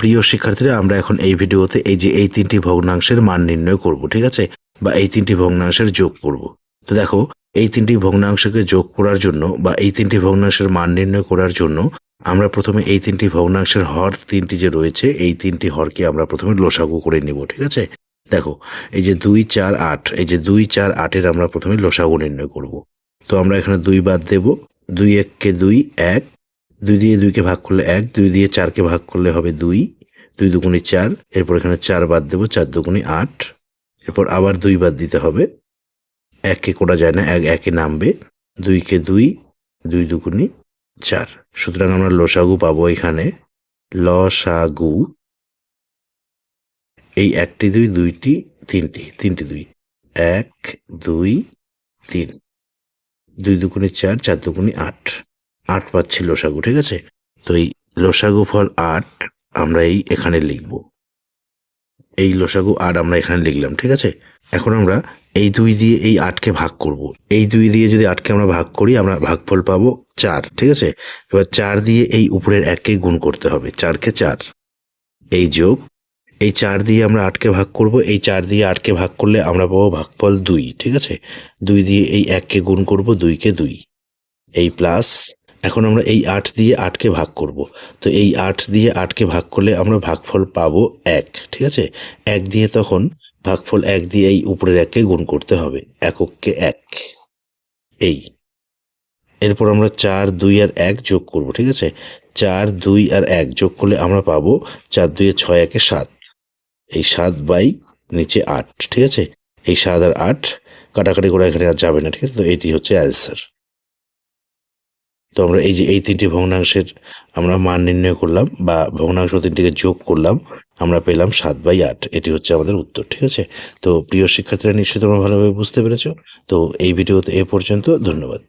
প্রিয় শিক্ষার্থীরা, আমরা এখন এই ভিডিওতে এই যে এই তিনটি ভগ্নাংশের মান নির্ণয় করব, ঠিক আছে, বা এই তিনটি ভগ্নাংশের যোগ করব। তো দেখো, এই তিনটি ভগ্নাংশকে যোগ করার জন্য বা এই তিনটি ভগ্নাংশের মান নির্ণয় করার জন্য আমরা প্রথমে এই তিনটি ভগ্নাংশের হর তিনটি যে রয়েছে, এই তিনটি হরকে আমরা প্রথমে লসাগু করে নিব, ঠিক আছে। দেখো, এই যে 2, 4, 8, এই যে 2, 4, 8 আমরা প্রথমে লসাগু নির্ণয় করব। তো আমরা এখানে 2 বাদ দেব। 2 1 কে 2, 1, 2 দিয়ে 2কে ভাগ করলে 1, 2 দিয়ে 4কে ভাগ করলে হবে 2, 2 দুগুণে 4, এরপর এখানে 4 বাদ দেবো, 4 দুগুণে 8, এরপর আবার 2 বাদ দিতে হবে, 1কে করা যায় না, 1 1-এ নামবে, 2 কে 2, 2 দুগুণে 4। সুতরাং আমরা লসাগু পাবো এখানে, লসাগু, এই 1টি 2, 2টি 3টি, 3টি 2, 1 2 3, 2 দুগুণে 4, 4 দুগুণে 8, 8 পাচ্ছি লসাগু, ঠিক আছে। তো এই লসাগু ফল 8 আমরা এখানে লিখব, এই লসাগু 8 আমরা এখানে লিখলাম, ঠিক আছে। এখন আমরা এই 2 দিয়ে এই 8কে ভাগ করব। এই 2 দিয়ে যদি 8কে আমরা ভাগ করি, আমরা ভাগফল পাবো 4, ঠিক আছে। এবার 4 দিয়ে এই উপরের 1কে গুণ করতে হবে, 4কে 4, এই যোগ, এই 4 দিয়ে আমরা 8কে ভাগ করব, এই 4 দিয়ে 8কে ভাগ করলে আমরা পাবো ভাগফল 2, ঠিক আছে। 2 দিয়ে এই 1কে গুণ করব, 2কে 2, এই প্লাস, এখন আমরা এই 8 দিয়ে 8কে ভাগ করব। তো এই 8 দিয়ে 8কে ভাগ করলে আমরা ভাগফল পাবো 1, ঠিক আছে। 1 দিয়ে তখন ভাগফল 1 দিয়ে এই উপরের 1কে গুণ করতে হবে, এককে 1, এই, এরপর আমরা 4, 2 আর 1 যোগ করব, ঠিক আছে। 4, 2 আর 1 যোগ করলে আমরা পাবো 4 2 6, 1 7, এই 7 বাই নিচে 8, ঠিক আছে। এই 7 আর 8 কাটাকাটি করে এখানে আর যাবে না, ঠিক আছে। তো এটি হচ্ছে অ্যান্সার। তো আমরা এই যে এই তিনটি ভগ্নাংশের আমরা মান নির্ণয় করলাম বা ভগ্নাংশ তিনটিকে যোগ করলাম, আমরা পেলাম 7/8। এটি হচ্ছে আমাদের উত্তর, ঠিক আছে। তো প্রিয় শিক্ষার্থীরা, নিশ্চয়ই তোমরা ভালোভাবে বুঝতে পেরেছো। তো এই ভিডিওতে এ পর্যন্ত, ধন্যবাদ।